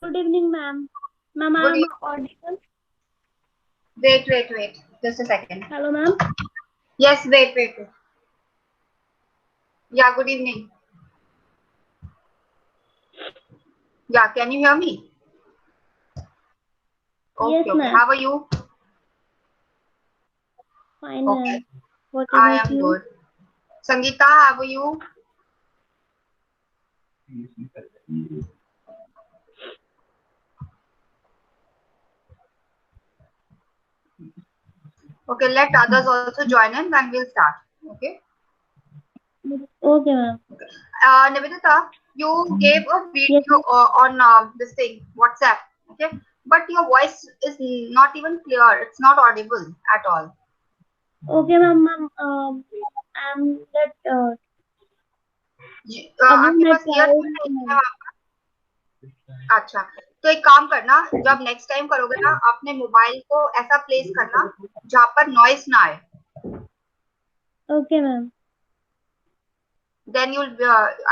Good evening, ma'am. Ma'am, I Good am evening. audible. Wait. Just a second. Hello, ma'am. Yes, wait. Yeah, good evening. Yeah, can you hear me? Yes, Okay. ma'am. How are you? Fine, Okay, ma'am. What I about am you? good. Sangeeta, how are you? Okay, let others also join in, then we'll start. Okay. Okay, ma'am. Nivedita, you gave a Yes, video ma'am. on this thing, WhatsApp. Okay, but your voice is not even clear. It's not audible at all. Okay, ma'am. Ma'am, I'm that again आपके I pass year tried, है ma'am. वहाँ? अच्छा, तो एक काम करना, जब next time करोगे ना, अपने मोबाइल को ऐसा प्लेस करना जहां पर नॉइस ना आए. Okay, ma'am. Then you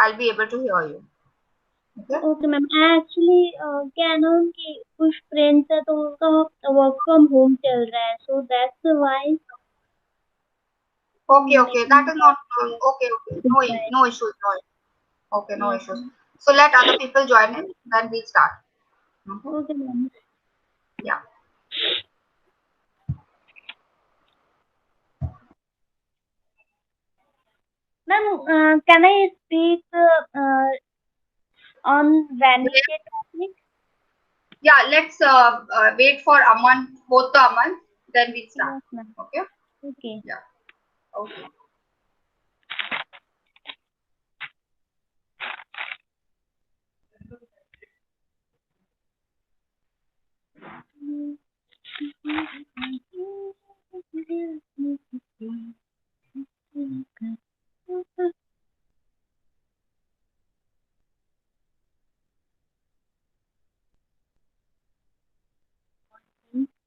I'll be able to hear you. Okay. Okay, ma'am. Actually, क्या है ना कि कुछ फ्रेंड्स है तो उनका वर्क फ्रॉम होम चल रहा है, so that's why Okay, that is not okay. this No, guy. no issues, no. Okay, no Yes, issues. ma'am. So let other people join in, then we'll start. Okay. Okay, ma'am. Yeah. Ma'am, can I speak on Wednesday topic? Yeah, let's wait for Aman, both the Aman, then we'll start. Yes, ma'am. Okay. Okay. Yeah. Okay.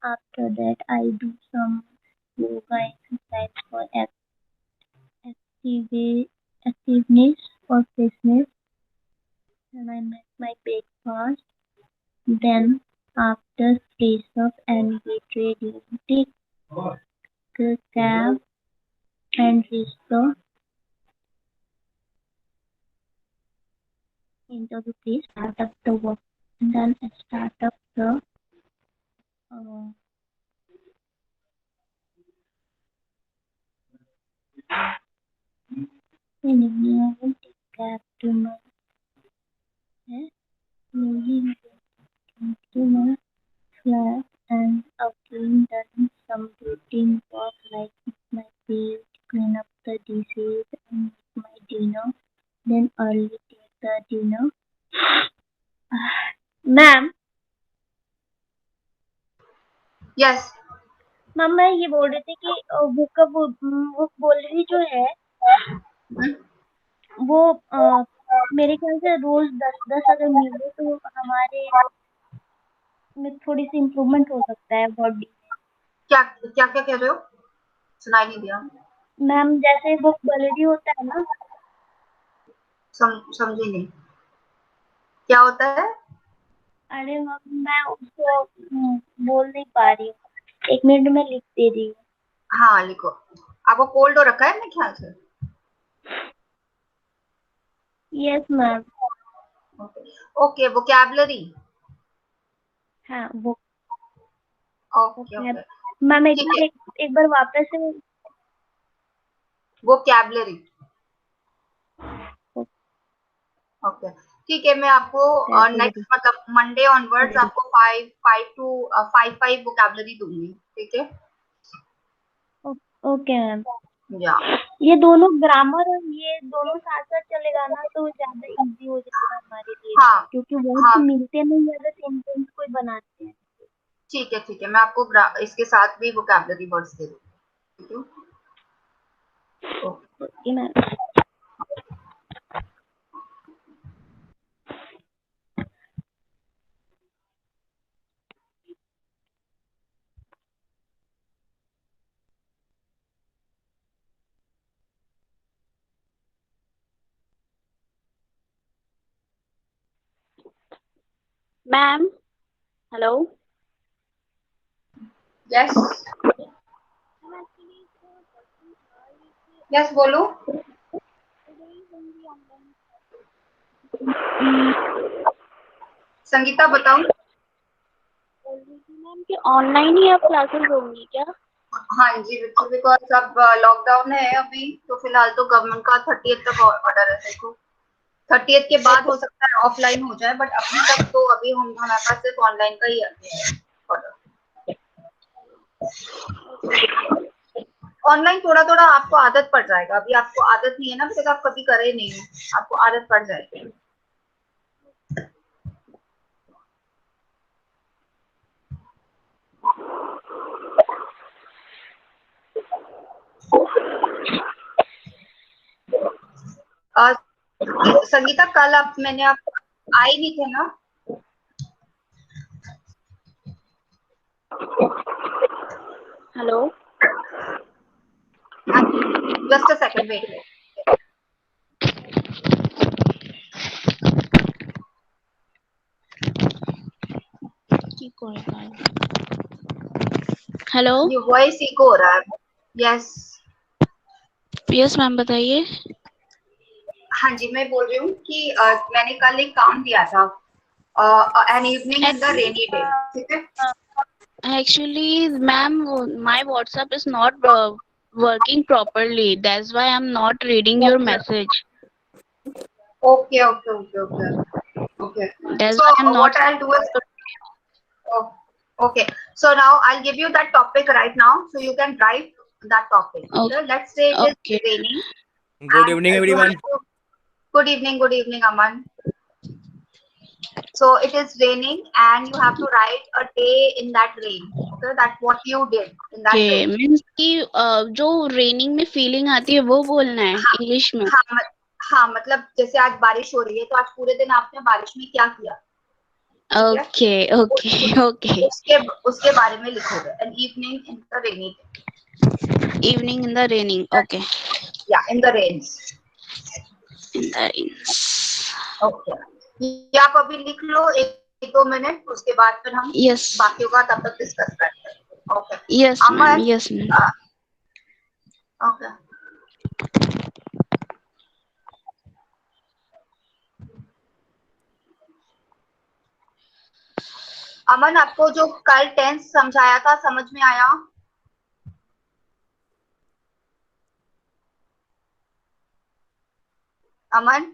After that, I do some yoga exercise for active activeness or fitness. And I make my breakfast. Then, after fresh up and get ready, take a cab and reach into the place. Start up the work. And then I start up the uh, in the evening. I will take cab to my moving to my flat and again done some routine work like fix my face, clean up the dishes and make my dinner. Then early take the dinner. Ma'am Yes. Ma'am मैं ये बोल रही थी कि book का book बोल रही जो है Hmm? वो मेरे ख्याल से रोज 10-10 अगर मिले तो हमारे में थोड़ी सी इम्प्रूवमेंट हो सकता है बॉडी क्या कह रहे हो? सुनाई नहीं दिया. मैम जैसे बुक क्वालिटी होता है ना समझी नहीं. क्या होता है? अरे मैम मैं उसको बोल नहीं पा रही हूँ 1 मिनट में लिख दे रही हूँ हाँ, लिखो. आपको कोल्ड हो रखा है मेरे ख्याल से. Yes ma'am okay. Okay, vocabulary. हाँ बुक ओके. मैम ठीक है. एक बार वापस से वोकैबुलरी. ओके. ठीक है, मैं आपको vocabulary नेक्स्ट मतलब मंडे ऑनवर्ड्स आपको five five to five five vocabulary दूंगी. ठीक है. ओके मैम या. ये दोनों ग्रामर और ये दोनों साथ साथ चलेगा ना तो ज्यादा इजी हो जाएगा हमारे लिए हाँ. क्योंकि वर्ड्स हाँ. मिलते नहीं अगर सेंटेंस कोई बनाते हैं ठीक है, मैं आपको इसके साथ भी वोकैबुलरी वर्ड्स दे दूंगी. ठीक है. Okay. Okay ma'am ma'am hello. Yes yes बोलो। संगीता बताओ। मैम कि ऑनलाइन ही आप क्लासेस होंगी क्या? हाँ जी बिकॉज अब लॉकडाउन है अभी, तो फिलहाल तो गवर्नमेंट का 30th तक ऑर्डर है। देखो 30th के बाद हो सकता है ऑफलाइन हो जाए, बट अभी तक तो अभी हम हमारे पास सिर्फ ऑनलाइन का ही ऑर्डर। ऑनलाइन थोड़ा थोड़ा आपको आदत पड़ जाएगा, अभी आपको आदत नहीं है ना, बिकॉज आप कभी करे नहीं हो, आपको आदत पड़ जाएगी। संगीता कल आप मैंने आप आए नहीं थे ना? हेलो हाँ जी, just a second wait. Hello ये वॉइस इको हो रहा है। यस यस मैम बताइए। हाँ जी, मैं बोल रही हूँ कि मैंने कल एक काम दिया था, N evening in the rainy day, ठीक है? Actually, ma'am, my WhatsApp is not working properly. That's why I'm not reading your okay message. Okay okay okay okay okay. That's why I'm So not. what I'll do is, oh, okay. So now I'll give you that topic right now, so you can write that topic. Oh, Okay. Let's say it is okay. raining, Good and evening, you have everyone. to. Good evening, Aman. So it is raining, and you have to write a day in that rain. Okay, that's what you did in that Okay. rain. Means कि जो raining में feeling आती है वो बोलना है हाँ English में. हाँ हाँ, मतलब जैसे आज बारिश हो रही है, तो आज पूरे दिन आपने बारिश में क्या किया, ठीक है? Okay, okay, okay. उसके बारे में लिखोगे। An evening in the rainy day. Evening in the raining. Okay. या in the rains. In the rains. Okay, ये आप अभी लिख लो एक दो मिनट, उसके बाद फिर हम Yes. बाकियों का तब तक डिस्कस करते हैं। Okay Yes, ma'am. Aman. Yes, ma'am. Okay Aman, आपको जो कल टेंस समझाया था समझ में आया? अमन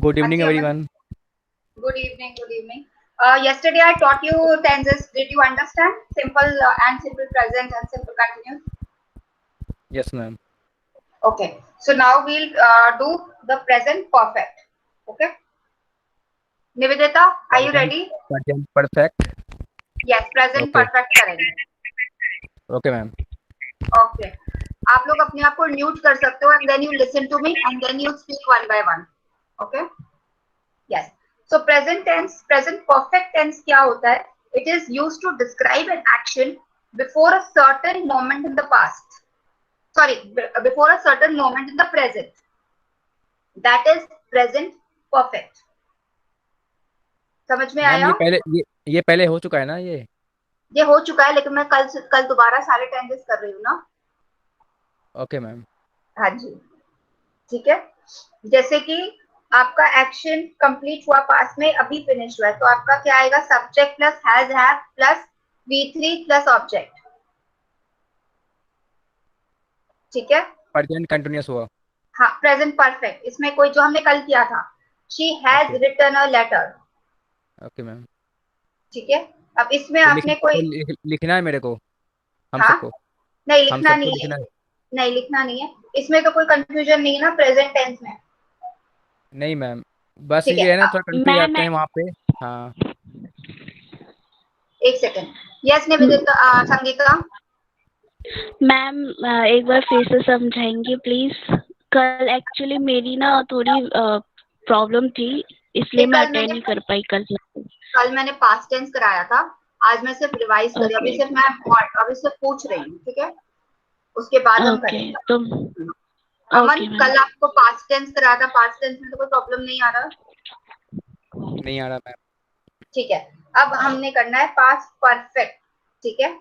Good हाँ evening, जी Aman. everyone. Good evening good evening. yesterday I taught you tenses. Did you understand simple and simple present and simple continuous? Yes, ma'am. Okay, so now we'll do the present perfect. Okay, Nivedita, are you Present, ready? present perfect. Yes, present Okay. perfect करेंगे। Okay, ma'am. Okay, आप लोग अपने आप को mute कर सकते हो, and then you listen to me and then you speak one by one. Okay, yes. So present perfect tense क्या होता है? It is used to describe an action before a certain moment in the past. Sorry, before a certain moment in the present. That is present perfect. समझ में ma'am आया? ये पहले हो चुका है ना ये हो चुका है, लेकिन मैं कल दोबारा सारे टेंसेस कर रही हूँ ना। Okay ma'am. हाँ जी, ठीक है। जैसे कि आपका एक्शन कंप्लीट हुआ, पास में अभी फिनिश हुआ है, तो आपका क्या आएगा? Subject plus has have plus V3 plus object, ठीक है। प्रेजेंट कंटिन्यूअस हुआ। हाँ, प्रेजेंट परफेक्ट, इसमें कोई जो हमने कल किया था, she has okay written a letter, okay ma'am. ठीक है। अब इसमें तो आपने कोई, लिखना है मेरे को, हम हाँ सबको नहीं हम लिखना सबको नहीं लिखना है, है। नहीं, लिखना नहीं है इसमें, तो कोई कंफ्यूजन नहीं है ना प्रेजेंट टेंस में। नहीं मैम, बस ठीक है, ये है ना, थोड़ा कंफ्यूज मैम जाते हैं वहाँ पे। हाँ एक second. Yes Nivedita, Sangeeta. Ma'am एक बार फिर से समझाएंगे प्लीज। कल एक्चुअली मेरी ना थोड़ी प्रॉब्लम थी, इसलिए नहीं, मैं अटेंड नहीं कर पाई कल। कल मैंने पास्ट टेंस कराया था, आज मैं सिर्फ रिवाइज करी, अभी ओके सिर्फ मैं अभी सिर्फ पूछ रही हूँ, ठीक है, उसके बाद हम ओके करेंगे। तो अमन, ओके मैम। कल आपको पास्ट टेंस कराया था, पास्ट टेंस में तो कोई प्रॉब्लम नहीं आ रहा? नहीं आ रहा मैम। ठीक है, अब हमने करना है पास्ट परफेक्ट। ठीक है,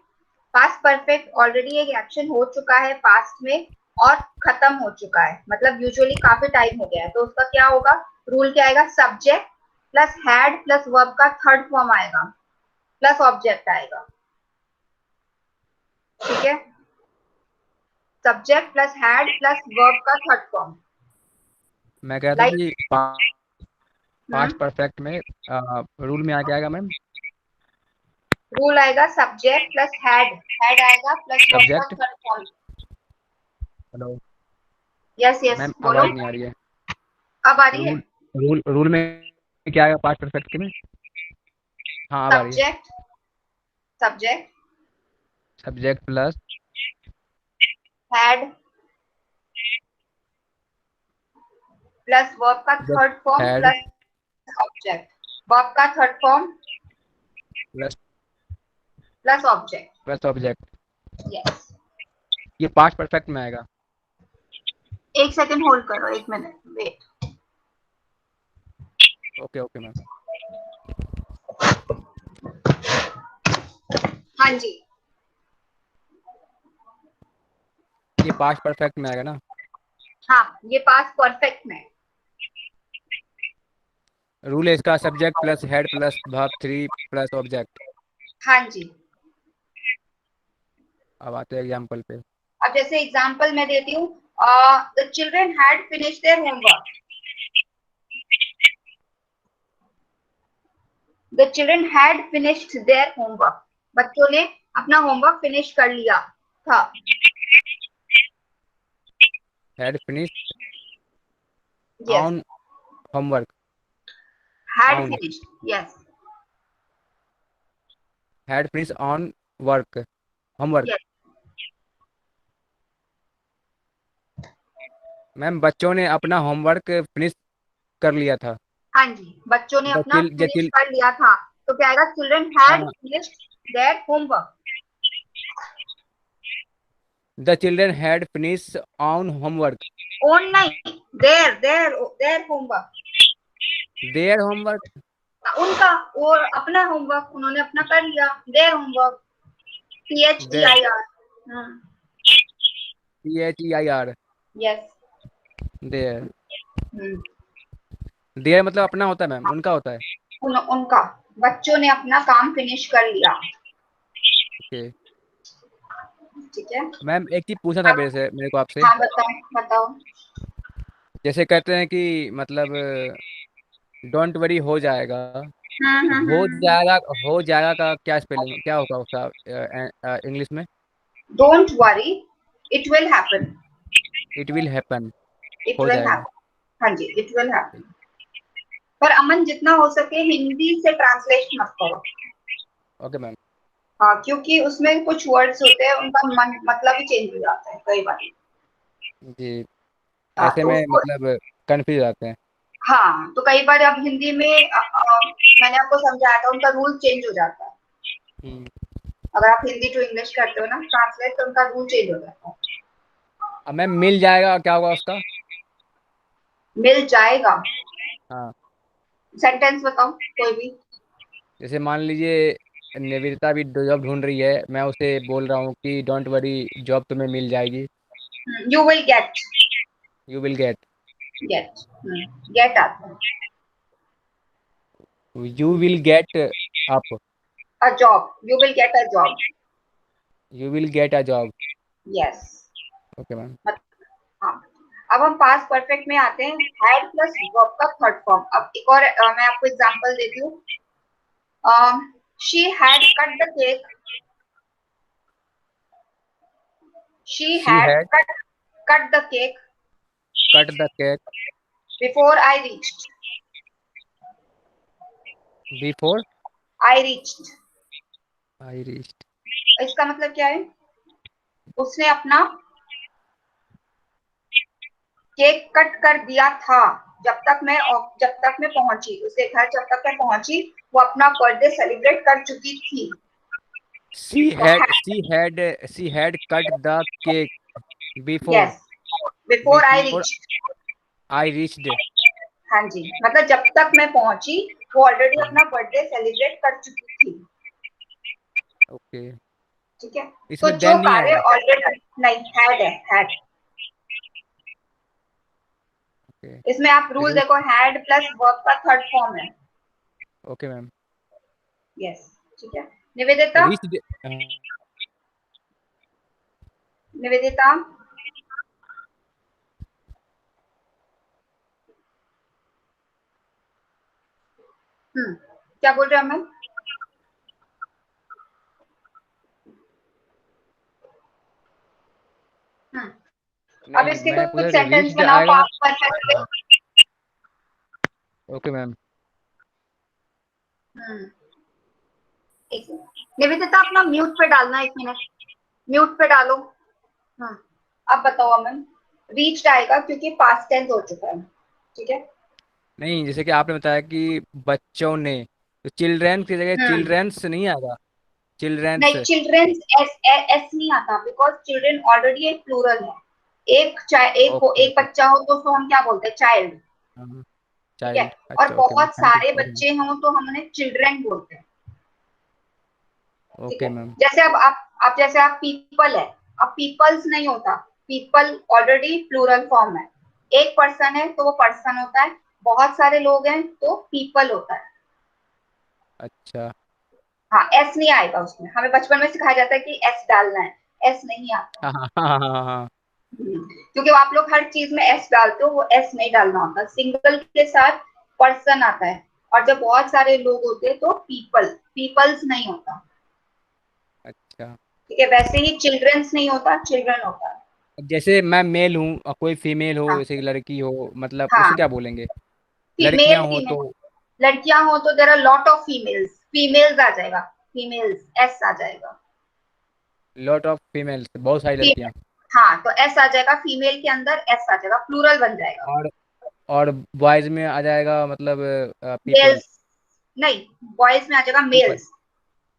पास्ट परफेक्ट ऑलरेडी एक एक्शन हो चुका है पास्ट में और खत्म हो चुका है, मतलब यूजुअली काफी टाइम हो गया है, तो उसका क्या होगा, रूल क्या आएगा, subject plus had plus verb का थर्ड फॉर्म आएगा प्लस ऑब्जेक्ट आएगा। ठीक है, subject plus had plus verb का थर्ड फॉर्म। मैं कह रहा था लाइक कि पास्ट परफेक्ट में रूल में आ क्या आएगा मैम? रूल आएगा सब्जेक्ट प्लस हैड, हैड आएगा प्लस वर्ब का subject. Third form. Hello yes yes ma'am, बोलो, आवाज़ नहीं आ रही है। अब आ रही है। रूल रूल रूल में क्या आएगा पास्ट परफेक्ट में? हाँ अब आ रही है। Subject, subject subject plus had plus verb का third form had plus object, verb का third form plus plus object. Plus object. Yes, ये पास्ट परफेक्ट में आएगा। एक सेकंड होल्ड करो, एक minute wait. Okay okay ma'am. हाँ जी, ये पास्ट परफेक्ट में आएगा ना? हाँ ये पास्ट परफेक्ट में। रूल है इसका subject plus head plus verb three plus object. हाँ जी, अब आते हैं एग्जाम्पल पे। अब जैसे एग्जांपल मैं देती हूँ, the children had finish there homework, the children had finished their homework, बच्चों ने अपना होमवर्क फिनिश कर लिया था। Had finish yes, on homework. Had on finished, yes had finish on work homework. Yes, ma'am बच्चों ने अपना होमवर्क फिनिश कर लिया था। हाँ जी, बच्चों ने द अपना चिल द फिनिश चिल कर लिया था, तो क्या आएगा, चिल्ड्रन हैड हाँ, finished their homework. The children had finish on homework. Own नहीं, their their their homework, their homework. उनका, और अपना होमवर्क उन्होंने अपना कर लिया, their homework, THEIR। THEIR। Yes, their. Their मतलब अपना होता है मैम, उनका होता है। उनका, बच्चों ने अपना काम फिनिश कर लिया। ओके ठीक है, मैम, एक चीज पूछना था अब मेरे को आपसे। हाँ बताओ बताओ। जैसे कहते हैं कि मतलब डोंट वरी हो जाएगा। हो जाएगा, हो जाएगा का क्या स्पेलिंग क्या होगा उसका इंग्लिश में? Don't worry, it will happen, it will happen. It हो विल जाएगा। हैपन, हाँ जी इट विल हैपन। पर अमन जितना हो सके हिंदी से ट्रांसलेट मत करो। Okay ma'am. हाँ, क्योंकि उसमें कुछ वर्ड्स होते हैं उनका मतलब ही चेंज हो जाता है कई बार। जी, हाँ ऐसे तो में उसको, मतलब कंफ्यूज आते हैं। हाँ तो कई बार अब हिंदी में मैंने आपको समझाया था, उनका रूल चेंज हो जाता है। हम्म। अगर आप हिंदी टू इंग्लिश करते हो ना ट्रांसलेट, तो उनका रूल चेंज हो जाता है। अब मैम मिल जाएगा क्या होगा उसका? मिल जाएगा, हाँ, सेंटेंस बताओ कोई भी। जैसे मान लीजिए निवेदिता भी जॉब ढूंढ रही है, मैं उसे बोल रहा हूँ कि डोंट वरी, जॉब तुम्हें मिल जाएगी। You will get, you will get. Get, get आता है, you will get up. A job, you will get a job. You will get a job. Yes, okay ma'am. हाँ। अब हम पास्ट परफेक्ट में आते हैं, हैड प्लस वर्ब का third form. अब एक और मैं आपको एग्जांपल देती हूँ, she had cut the cake, she she had had cut cut the cake before I reached. Before I reached. I reached. इसका मतलब क्या है? उसने अपना केक कट कर दिया था जब तक मैं पहुंची, उसके घर जब तक मैं पहुंची वो अपना बर्थडे सेलिब्रेट कर चुकी थी. She had cut the cake before Yes, before I reached. I reached. हाँ जी, मतलब जब तक मैं पहुंची वो ऑलरेडी अपना बर्थडे सेलिब्रेट कर चुकी थी. ओके. ठीक है, तो इसमें जो then नहीं कार्य आएगा. ऑलरेडी नहीं had. ओके. इसमें आप रूल Reached. देखो, हैड प्लस वर्ब का थर्ड फॉर्म है. Okay ma'am. यस, ठीक है. निवेदिता. Reached. निवेदिता. क्या बोल रहे हैं हम? अब इसके मैं कुछ पूछा सेंटेंस reached बनाओ आएगा. Past perfect. Okay ma'am. एक मिनट. निवेदिता अपना म्यूट पे डालना, 1 मिनट म्यूट पे डालो. अब बताओ अमन. रीच्ड आएगा क्योंकि पास्ट टेंस हो चुका है. ठीक है. नहीं, जैसे कि आपने बताया कि बच्चों ने, तो चिल्ड्रन की जगह चिल्ड्रंस नहीं आएगा. चिल्ड्रंस. नहीं, चिल्ड्रंस एस नहीं आता बिकॉज चिल्ड्रन ऑलरेडी एक प्लूरल है. एक बच्चा हो तो उसको हम क्या बोलते हैं? चाइल्ड. ठीक है. चाइल्ड. और अच्छा. ओके मैम, बहुत थैंक सारे यू. बच्चे हों तो हम उन्हें चिल्ड्रन बोलते हैं. ठीक ओके है. मैम. जैसे अब आप जैसे आप पीपल है, अब पीपल्स नहीं होता. पीपल ऑलरेडी प्लूरल फॉर्म है. एक पर्सन है तो वो पर्सन होता है. बहुत सारे लोग हैं तो पीपल होता है. अच्छा. हाँ, एस नहीं आएगा उसमें. हमें बचपन में सिखाया जाता है कि एस डालना है. एस नहीं आता. हाँ. क्योंकि आप लोग हर चीज में एस डालते हो, वो एस नहीं डालना होता. सिंगल के साथ पर्सन आता है और जब बहुत सारे लोग होते हैं तो पीपल्स नहीं होता. अच्छा. ठीक है. वैसे ही चिल्ड्रंस नहीं होता, चिल्ड्रन होता है. जैसे मैं मेल हूँ और कोई फीमेल हो, हाँ. जैसे कि लड़की हो, मतलब हाँ, उसे क्या बोलेंगे? मेल लड़कियां हो फीमेल. तो लड़कियां हो तो there are lot of females आ जाएगा. फीमेल्स एस आ जाएगा. लॉट ऑफ फीमेल्स, बहुत सारी लड़कियां. हाँ, तो एस आ जाएगा. फीमेल के अंदर एस आ जाएगा, प्लूरल बन जाएगा. और और बॉयज में आ जाएगा, मतलब पीपल. मेल्स नहीं, बॉयज में आ जाएगा पीपल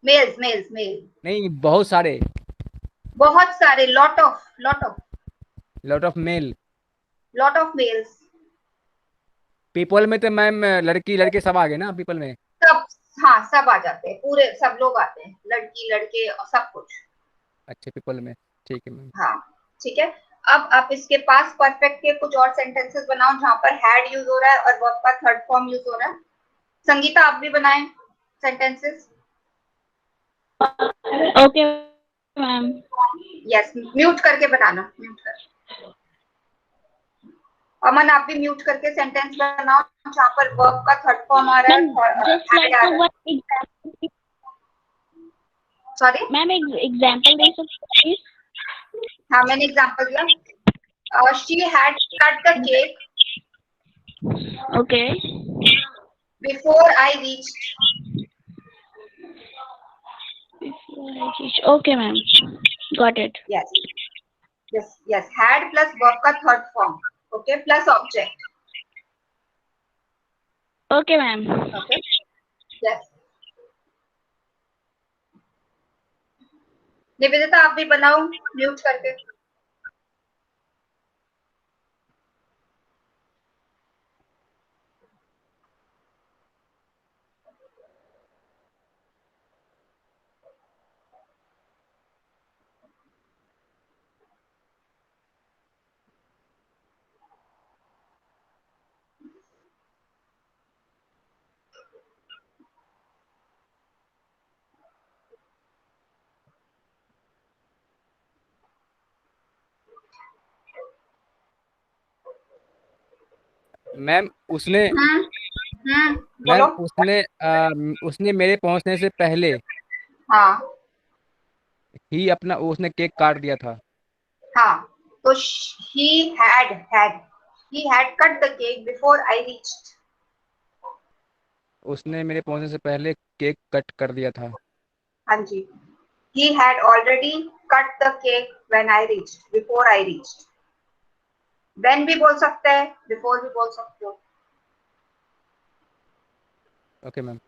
मेल्स. मेल. नहीं, बहुत सारे. बहुत सारे. Lot of lot of mail. Mails. People में तो मैम लड़की लड़के सब आ गए ना पीपल में. सब. हाँ, सब आ जाते हैं, पूरे सब लोग आते हैं, लड़की लड़के और सब कुछ. अच्छे पीपल में. ठीक है मैम. हाँ, ठीक है. अब आप इसके पास परफेक्ट के कुछ और सेंटेंसेस बनाओ जहां पर हैड यूज हो रहा है और वर्ब का थर्ड फॉर्म यूज हो रहा है. संगीता, आप भी बनाएं sentences. Okay ma'am. Yes, mute करके बनाना. म्यूट कर. अमन, आप भी म्यूट करके सेंटेंस बनाओ जहां पर वर्ब का थर्ड फॉर्म आ रहा मैम है. Just like to one example. Sorry. Ma'am एक एग्जांपल दे सकते हैं? हाँ, मैंने एग्जांपल दिया. She had cut the cake okay. Before I reached. Okay ma'am, got it. Yes. Had plus verb का third form. Okay, plus object. Okay ma'am. Okay. Yes. Nivedita, आप भी बनाओ म्यूट करके. मैम उसने बोलो. उसने मेरे पहुंचने से पहले हाँ. ही अपना उसने केक काट दिया था. हाँ, तो he had cut the cake before I reached. उसने मेरे पहुंचने से पहले केक कट कर दिया था। हाँ जी, he had already cut the cake when I reached, before I reached. When भी बोल सकते हैं, before भी बोल सकते हो। Okay ma'am.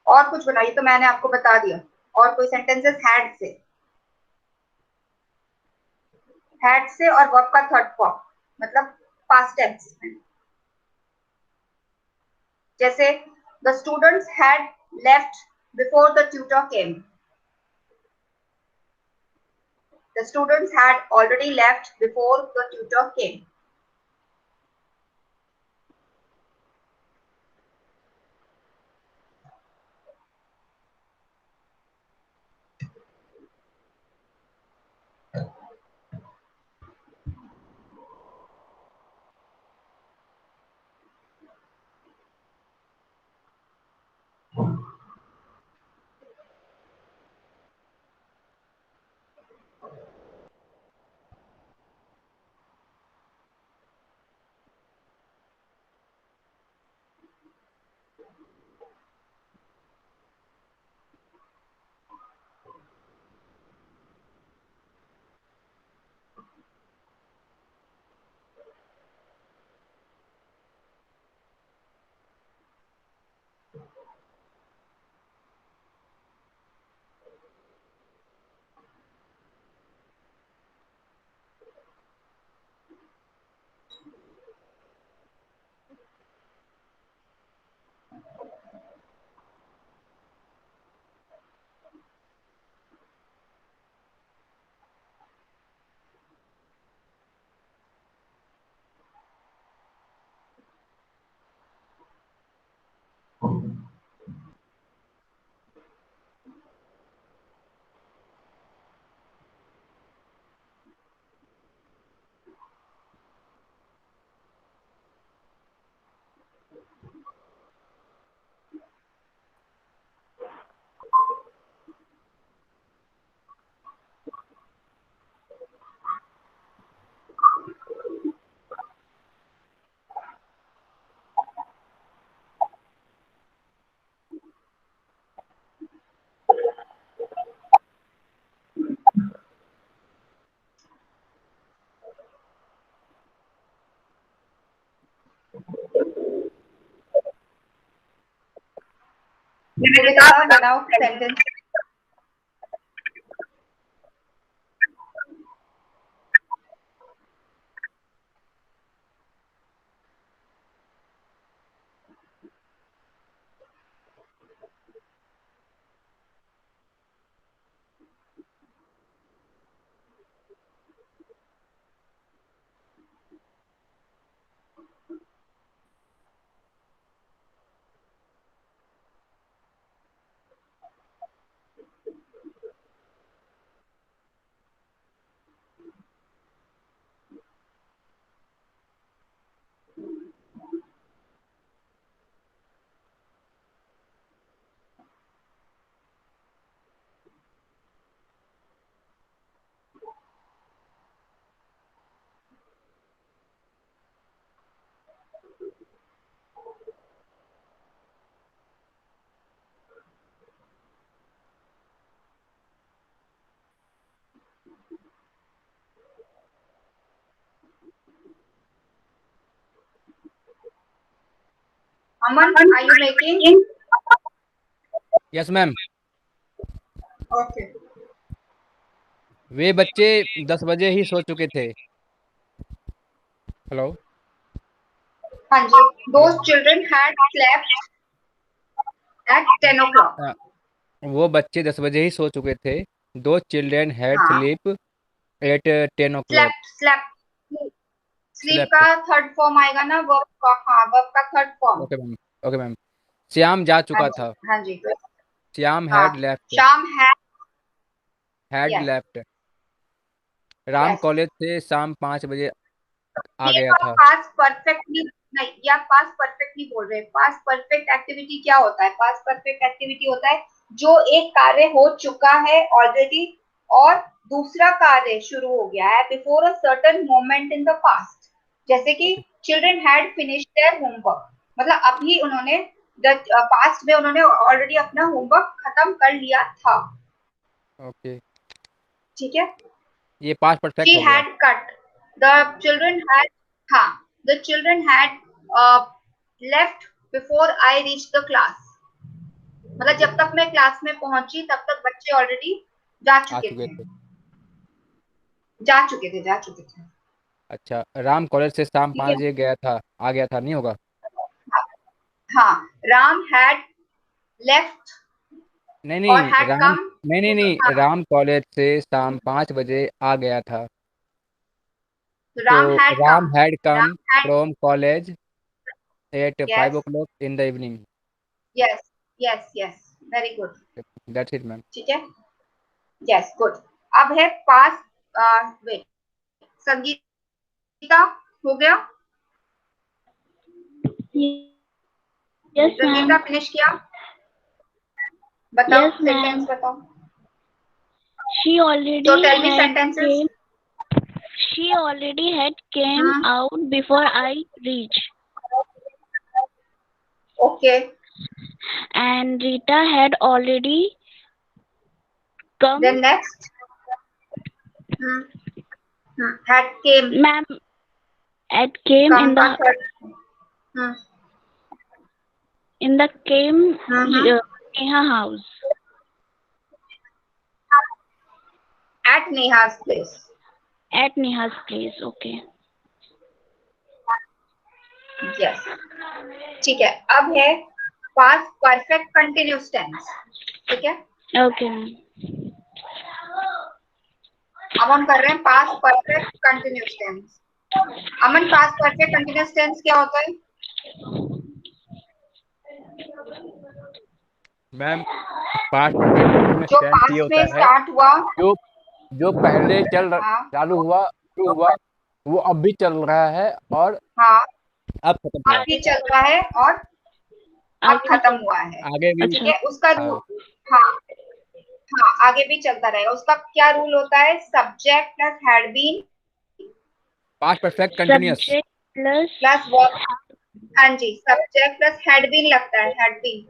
और कुछ बनाइए, तो मैंने आपको बता दिया। और कोई सेंटेंसेस had से और वर्ब का थर्ड फॉर्म, मतलब पास्ट टेंस में। जैसे the students had left before the tutor came. The students had already left before the tutor came. Nivedita बनाओ sentence. Aman, are you making? Yes ma'am. Okay. वे बच्चे 10 बजे ही सो चुके थे। हेलो। हाँ जी, those children had slept at 10 o'clock. वो बच्चे 10 बजे ही सो चुके थे। दो चिल्ड्रेन हैड हाँ, sleep at 10 o'clock। Sleep slept. का थर्ड फॉर्म आएगा ना, वर्ब का। हाँ, वर्ब का third form. Okay ma'am. Okay ma'am. Shyam जा हाँ चुका जी, था। हाँ जी। श्याम हाँ, हैड लेफ्ट। शाम है। Had yes, left. Ram yes. College से शाम 5 बजे आ ये गया तो आप था। पास्ट परफेक्ट नहीं, ये आप पास्ट परफेक्ट नहीं बोल रहे। पास्ट परफेक्ट एक्टिविटी क्या होता है? पास्ट परफेक्ट एक्टिविटी होता है जो एक कार्य हो चुका है ऑलरेडी, और दूसरा कार्य शुरू हो गया है before a certain moment in the past, जैसे कि children had finished their homework, मतलब अभी उन्होंने पास्ट में उन्होंने ऑलरेडी अपना होमवर्क खत्म कर लिया था। ओके, ठीक है, ये पास्ट परफेक्ट she हो गया। had cut, the children had, हाँ, the children had left before I reached the class, मतलब जब तक मैं क्लास में पहुंची तब तक बच्चे ऑलरेडी जा आ चुके चुके थे, थे। जा चुके थे। अच्छा, राम कॉलेज से शाम ठीक 5 है, बजे आ गया था, नहीं होगा? हाँ, राम हैड लेफ्ट नहीं और नहीं हैड राम, कम नहीं टू द, नहीं, हाँ, राम कॉलेज से शाम 5 बजे आ गया था। तो तो Ram had Ram come, had come Ram had, from college eight yes 5 o'clock in the evening। Yes yes yes, very good. That's it ma'am. ठीक है, यस गुड। अब है पास, वेट, संगीता हो गया, Yes, संगीता ma'am. फिनिश किया, बताओ Yes, सेंटेंस ma'am. बताओ, She तो already tell me had sentences. came. She already had came out before I reached, okay, and Rita had already come. Then next, had came, Ma'am, had came come का third, in the came Neha house. At Neha's place. At Neha's place. Okay. Yes, ठीक है, अब है past perfect continuous tense. ठीक है, Okay, ma'am. अब हम कर रहे हैं पास्ट परफेक्ट कंटिन्यूअस टेंस। अमन, पास्ट परफेक्ट कंटिन्यूअस टेंस क्या होता है? मैम, पास्ट परफेक्ट जो टेंस ये पास्ट होता में है स्टार्ट हुआ, जो जो पहले हाँ चालू हुआ, शुरू हुआ, वो अब भी चल रहा है और हाँ, अब खत्म हुआ अब है। भी चल रहा है और अब खत्म हुआ है। आगे भी। ठीक है, उसका हाँ, रूल, हाँ हाँ, आगे भी चलता रहेगा। उसका क्या रूल होता है? Subject plus had been past perfect continuous Subject plus plus verb, हाँ जी, सब्जेक्ट प्लस हैड बीन लगता है, had been,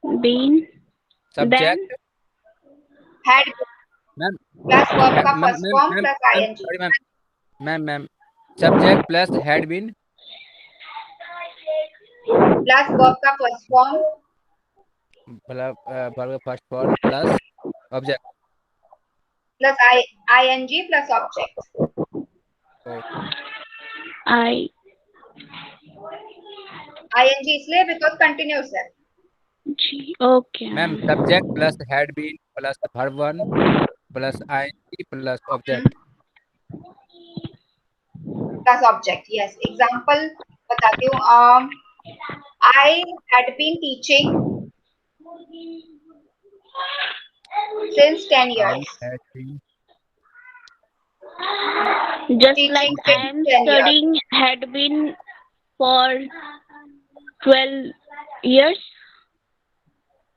been. Then subject. Had ma'am plus verb का ma'am ma'am first ma'am form ma'am plus ma'am ING. Sorry ma'am, ma'am subject plus had been plus verb का first form मतलब first form plus object. Plus ING plus object. I. ING इसलिए because continuous है। G. Okay, ma'am ma'am. Subject plus had been plus verb 1 plus ING plus object. Plus object, yes. Example बताती हूँ, I had been teaching since 10 I years. Had been Just Teaching like I since am 10 years. studying had been for 12 years.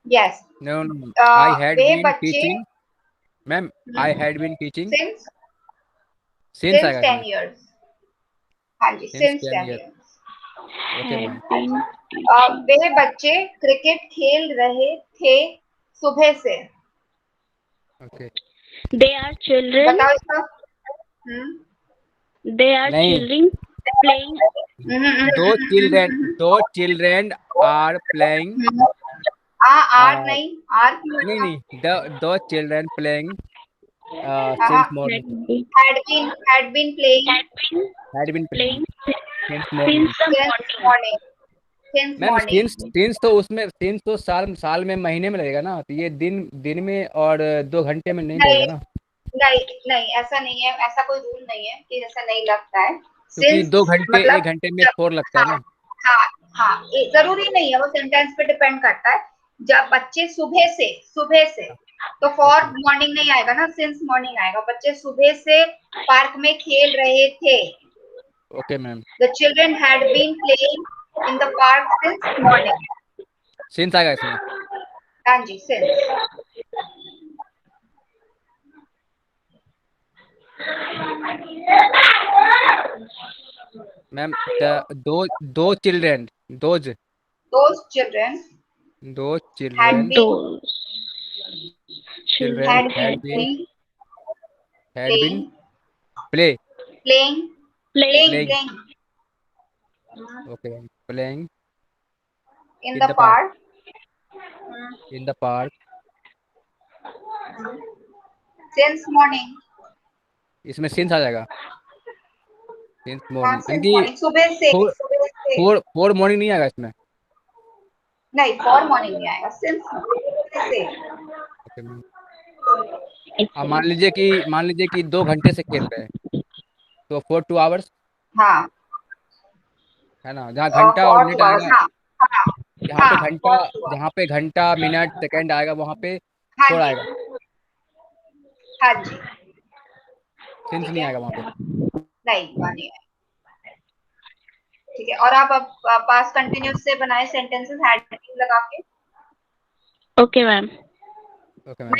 Yes. No no, I had वे been बच्चे teaching. Ma'am I had been teaching since since आएगा 10 इसमें, years. हाँ जी, since since 10 10 year. years. Okay Had ma'am. been teaching. वे बच्चे cricket खेल रहे थे सुबह से। Okay, They are children. बताओ इसका। They are नहीं, children playing. Those children are playing. Are नहीं, आर क्यों नहीं लगा? नहीं, दो चिल्ड्रेन प्लेइंग हाँ, since morning. had been playing had been Playing since since morning. the since morning. morning. Since ma'am morning. Since तो उसमें, since तो साल में महीने में लगेगा ना, तो ये दिन में और 2 घंटे में नहीं लगेगा नहीं ना, नहीं नहीं, ऐसा नहीं है, ऐसा कोई रूल नहीं है कि जैसा नहीं लगता है। क्योंकि सिंस 2 घंटे मतलब 1 घंटे में 4 लगता है हाँ ना। हाँ हाँ, जरूरी नहीं है, वो सेंटेंस पे डिपेंड करता है। जब बच्चे सुबह से तो फॉर मॉर्निंग नहीं आएगा ना, सिंस मॉर्निंग आएगा। बच्चे सुबह से पार्क में खेल रहे थे। Okay ma'am, the children had been playing in the park since morning. Since आएगा इसमें। हाँ जी, since. Ma'am those those children those Those children those had children been Those children children had had been been had been playing play playing playing playing playing okay playing in in the the park park in the park since morning. इसमें since आ जाएगा since हाँ morning यानी since कि morning, four सुबह से four four morning नहीं आएगा इसमें। नहीं, for morning नहीं आएगा, since सुबह से। Okay ma'am. itself. मान लीजिए कि 2 घंटे से खेल रहे हैं तो 4 2 आवर्स हाँ, है ना, जहाँ घंटा और for मिनट 2 hours, आएगा, हाँ हाँ जहाँ पे हाँ, घंटा for 2 hours, जहाँ पे घंटा मिनट सेकंड आएगा वहाँ पे हाँ फोर जी, आएगा, हाँ जी, सिंस ठीक नहीं है, आएगा वहाँ पे। नहीं मानिए, ठीक है। और आप अब पास्ट कंटिन्यूस से बनाए सेंटेंसेस हेडिंग लगा के। Okay, ma'am. Okay ma'am.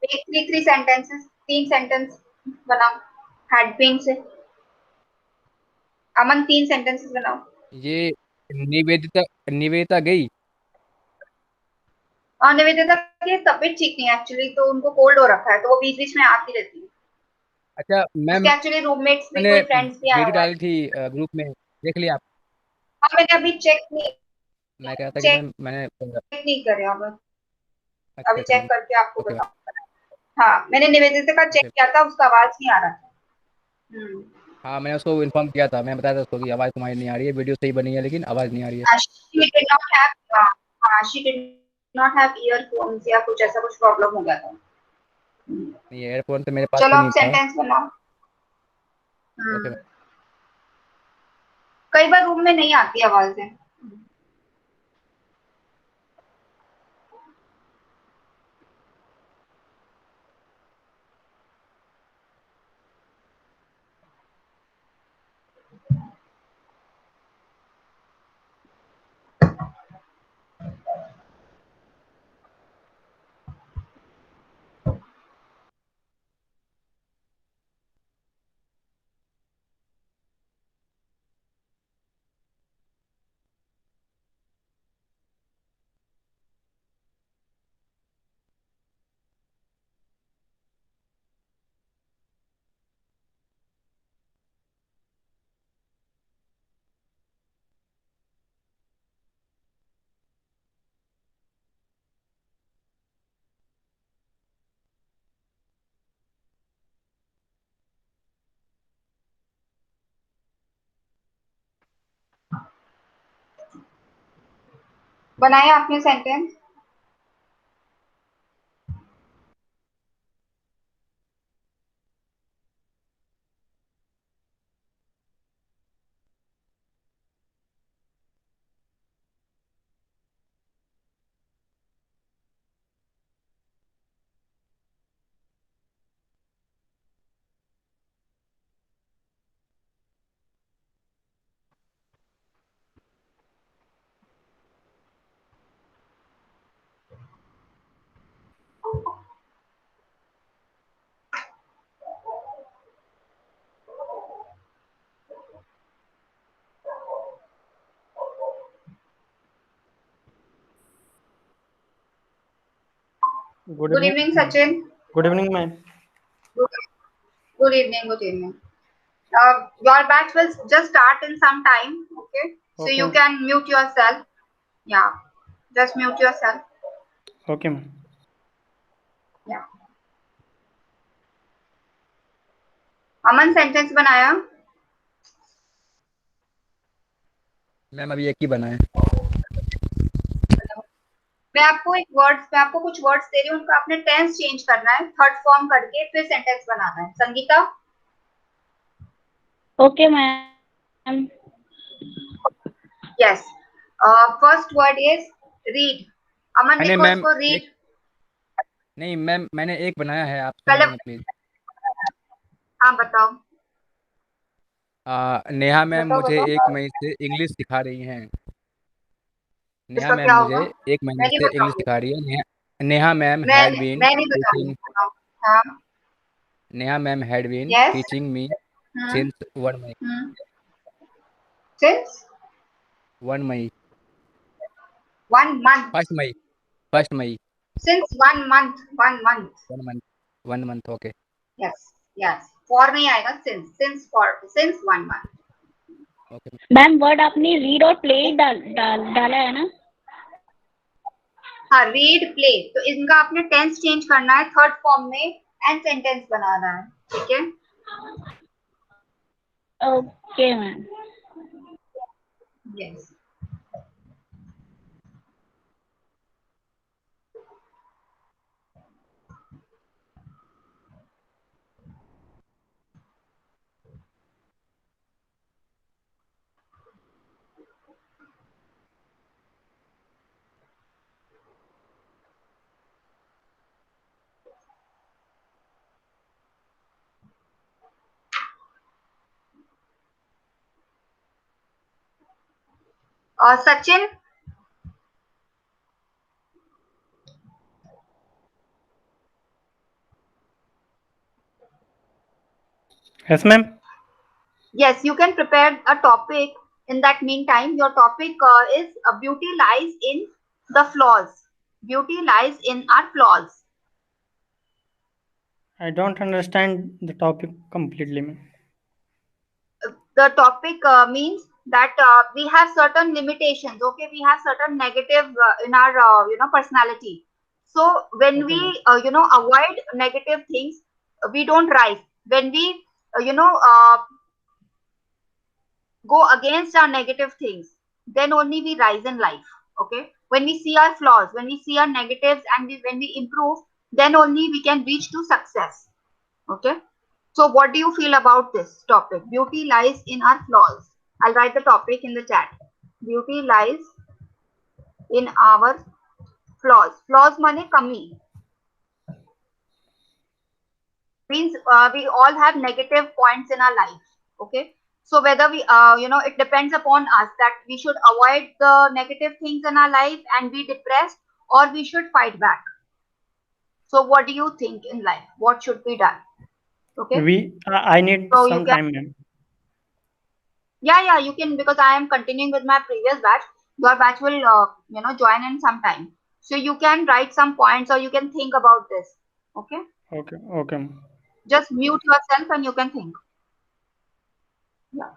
Three three sentences, 3 sentence बनाओ हैड बीन से। अमन 3 सेंटेंसेस बनाओ। ये निवेदिता निवेदिता गई। और निवेदिता की तबीयत ठीक नहीं है एक्चुअली, तो उनको कोल्ड हो रखा है, तो वो बीच बीच में आती रहती है। अच्छा मैम, उसके एक्चुअली रूममेट्स भी, मैंने कोई फ्रेंड्स भी आया वीडियो हुआ है। डाली थी ग्रुप में, देख लिया आप? हाँ मैंने अभी मैं कह रहा था कि चेक मैम मैंने नहीं करे अब, अच्छा अभी अच्छा चेक मैम। करके आपको ओके मैम। बताऊँ। हाँ मैंने निवेदिता का चेक ओके। किया था, उसका आवाज नहीं आ रहा था। हाँ मैंने उसको इन्फॉर्म किया था, मैं बताया था उसको कि आवाज़ तुम्हारी नहीं आ रही है, वीडियो सही बनी है लेकिन आवाज़ नहीं आ रही है। she did not have she did not have earphones या कुछ ऐसा कुछ प्रॉब्लम हो गया था। नहीं, एयरफोन तो मेरे पास चलो भी आप नहीं था। सेंटेंस बनाओ। Okay ma'am. कई बार रूम में नहीं आती आवाजें। बनाया आपने sentence? Good good evening. Evening Sachin. Good evening, ma'am. Good evening, good evening. Your batch will just start in some time, okay? So Okay. you can mute yourself. Yeah, just mute yourself. Okay, ma'am. Yeah. Aman sentence बनाया? Ma'am अभी एक ही बना है। मैं आपको कुछ words दे रही हूँ, उनका आपने टेंस चेंज करना है, थर्ड फॉर्म करके फिर सेंटेंस बनाना है। Sangeeta? Okay, ma'am. Yes. First word is read. Aman मैंने लिखो मैम इसको, एक रीड। नहीं मैम, मैंने एक बनाया है, आप पहले सुनिए प्लीज। हाँ बताओ, नेहा मैम बताओ मुझे बताओ। 1 मई से इंग्लिश सिखा रही हैं। नेहा इसका मैम क्या मुझे होगा? 1 महीने मैं नहीं से इंग्लिश बताऊंगी, सिखा रही है। नेहा मैम हैड बीन मैं नहीं टीचिंग। बताऊंगी, बताओ। हाँ Neha ma'am had been Yes. teaching me Hmm. since 1 month. Hmm. Since 1 month. 1 month. 1st May. 1st May. Since 1 month. 1 month. 1 month. 1 month. Okay. Yes. Yes. For नहीं आएगा since for since 1 month. Okay. Ma'am word आपने read और play डाला है ना? हाँ, read play, तो इनका आपने टेंस चेंज करना है थर्ड फॉर्म में एंड सेंटेंस बनाना है, ठीक है? Okay ma'am. यस. और Sachin, Yes, ma'am. yes, you can prepare a topic. In that meantime, your topic is beauty lies in the flaws. Beauty lies in our flaws. I don't understand the topic completely, ma'am. The topic means that we have certain limitations. Okay, we have certain negative in our personality. So when Okay, we ma'am. avoid negative things, we don't rise. When we go against our negative things, then only we rise in life. Okay, when we see our flaws, when we see our negatives, and when we improve, then only we can reach to success. Okay, so what do you feel about this topic? Beauty lies in our flaws. I'll write the topic in the chat. Beauty lies in our flaws. Flaws mane kami. Means we all have negative points in our life. Okay, so whether we it depends upon us that we should avoid the negative things in our life and be depressed, or we should fight back. So what do you think in life, what should be done? Okay, I need so you some can, time, ma'am. yeah, you can, because I am continuing with my previous batch. Your batch will join in some time, so you can write some points or you can think about this. Okay, Okay, okay, ma'am. just mute yourself and you can think. Yeah.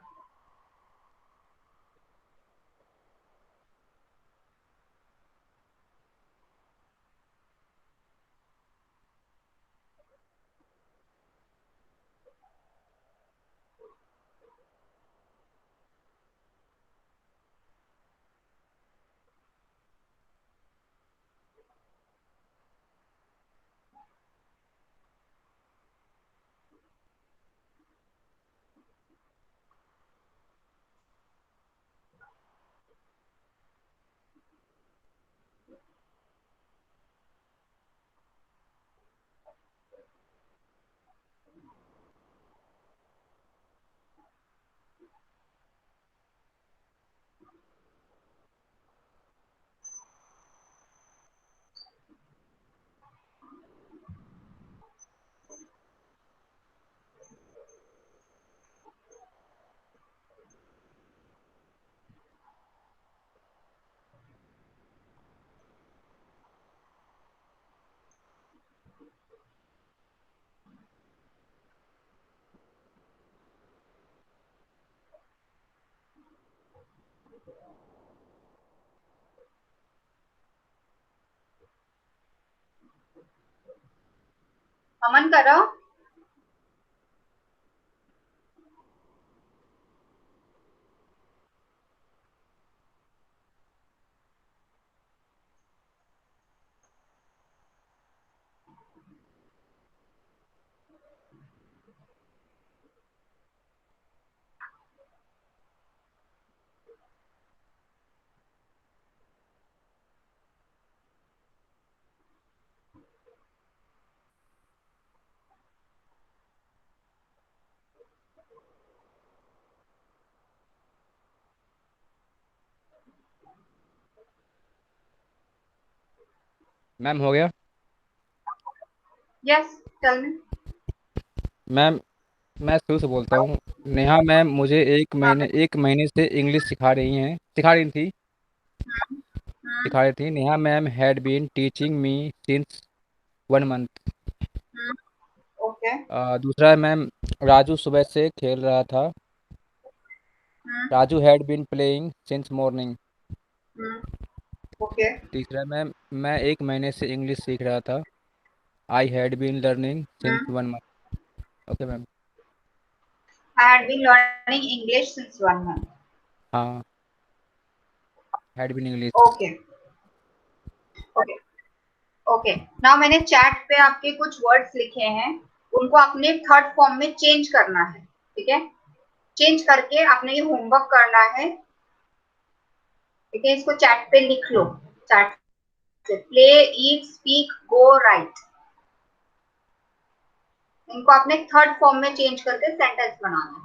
अमन करो. Ma'am हो गया? Yes, tell me. Ma'am मैं शुरू से बोलता हूँ। Neha ma'am मुझे हाँ, 1 महीने से इंग्लिश हम्म, सिखा रही थी। Neha ma'am had been teaching me since 1 month. Hmm, okay, दूसरा मैम, राजू सुबह से खेल रहा था। Hmm, Raju had been playing since morning. Hmm, okay, तीसरा मैम, मैं 1 महीने से इंग्लिश सीख रहा था। I had been learning since hmm, 1 month. Okay ma'am. I had been learning English since 1 month. हाँ, had been English. Okay, okay, okay. Now मैंने chat पे आपके कुछ वर्ड्स लिखे हैं, उनको आपने थर्ड फॉर्म में चेंज करना है, ठीक है? चेंज करके आपने ये होमवर्क करना है, ठीक है? इसको चैट पे लिख लो, चैट से प्ले, ईट, स्पीक, गो, राइट। इनको आपने थर्ड फॉर्म में चेंज करके सेंटेंस बनाना है।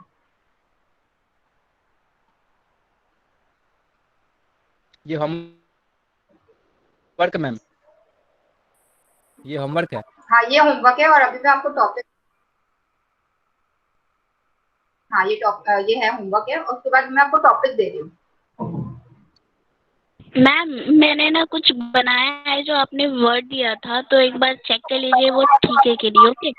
ये होमवर्क मैम, ये होमवर्क है। हाँ, ये होमवर्क है और अभी मैं आपको टॉपिक, हाँ ये है होमवर्क है, और उसके बाद मैं आपको टॉपिक दे रही हूँ। मैम मैंने ना कुछ बनाया है जो आपने वर्ड दिया था, तो एक बार चेक कर लीजिए वो ठीक है कि नहीं। ओके।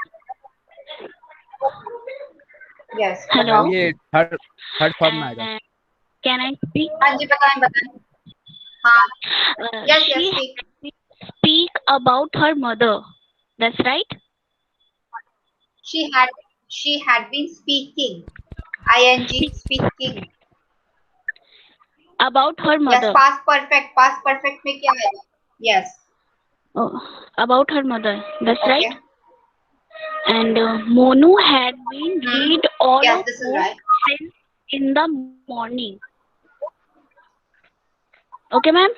यस, हेलो, बताओ। ये थर्ड फॉर्म में आएगा। Can I speak? हाँ जी, बताएं बताएं। हाँ, yes yes, she speak. speak about her mother. That's right. She had she had been speaking. ing, Speak speaking. about her yes, mother. Past perfect में क्या है? Yes, Oh, about her mother. That's okay, right. And Monu had been read all yes, of this is books right. since in the morning. Okay, ma'am.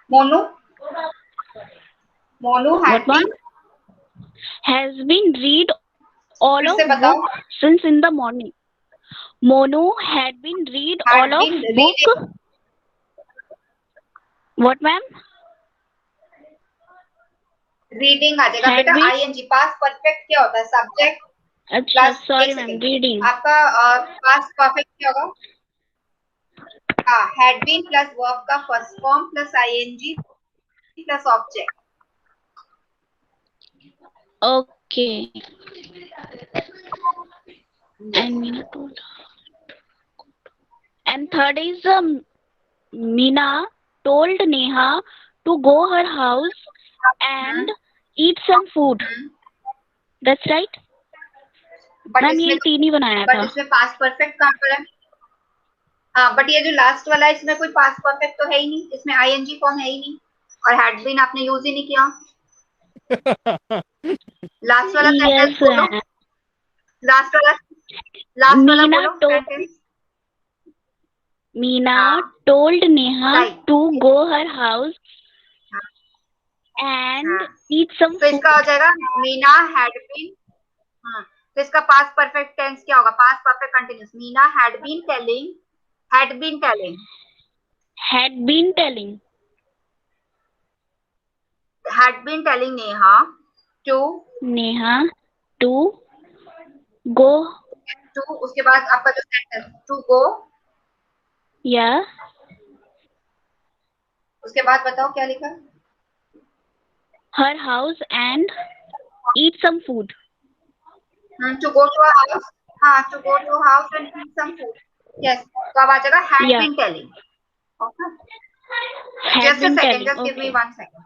Monu Monu What, had ma'am? been, Has been read all फिर of से बताओ। books since in the morning. Monu had been read all had of been book. reading, What, ma'am? Reading आ जाएगा Had बेटा। been. ing, past perfect क्या होता है? Subject अच्छा, प्लस, sorry, एक ma'am. Second, Reading. आपका पास्ट परफेक्ट क्या होगा? हाँ, had been प्लस वर्ब का first form plus ing plus object. Okay. And Meena told. And third is Meena told Neha to go her house and eat some food. That's right. But ma'am इसमें ये तीन ही बनाया but था। इसमें past perfect कहाँ पर है? हाँ, बट ये जो लास्ट वाला है इसमें कोई पास्ट परफेक्ट तो है ही नहीं, इसमें आईएनजी फॉर्म है ही नहीं, और हैड बीन आपने यूज ही नहीं किया। लास्ट वाला सेंटेंस यस बोलो, मैम। लास्ट वाला लास्ट वाला मीना बोलो टोल्ड सेंटेंस। मीना हाँ, told Neha right. To go her house हाँ, एंड हाँ। ईट सम तो इसका हो फूड। जाएगा मीना हैड बीन। हाँ, तो इसका पास्ट परफेक्ट टेंस क्या होगा? Past perfect continuous. Meena had been telling had been telling Neha to Neha to go उसके बाद आपका जो सेंटेंस टू गो, या उसके बाद बताओ क्या लिखा? Her house and eat some food. To go to house. हाँ, to go to house and eat some food. Yes, तो अब आ जाएगा हैड या been telling. Okay, had just a been second, telling. Just give me okay. 1 second.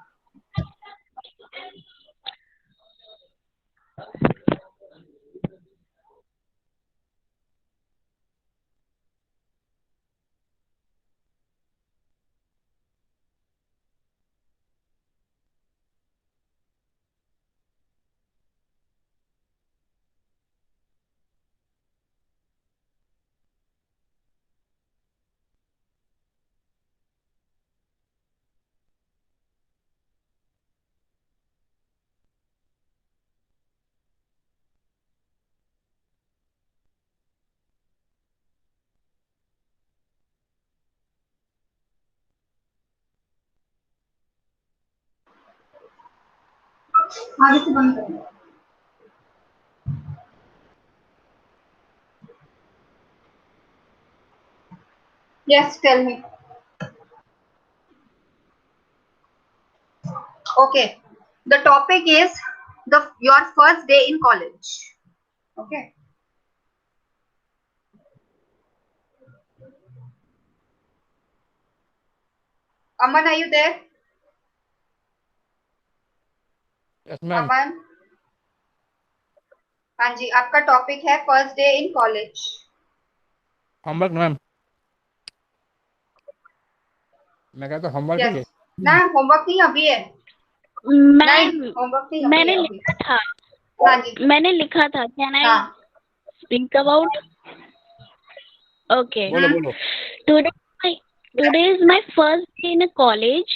आगे से बंद करो। Yes, tell me. Okay. The topic is your first day in college. Okay. Aman, are you there? Yes ma'am. Aman, हाँ जी, आपका topic है first day in college. Homework ma'am, मैं कहता हूँ होमवर्क यस है ये। ना, होमवर्क नहीं अभी है। नहीं, मैम होमवर्क नहीं अभी मैंने है अभी। लिखा था, हाँ जी, मैंने लिखा था, कैन आई हाँ। Speak about? ओके, बोलो बोलो। today my today is my first day in a college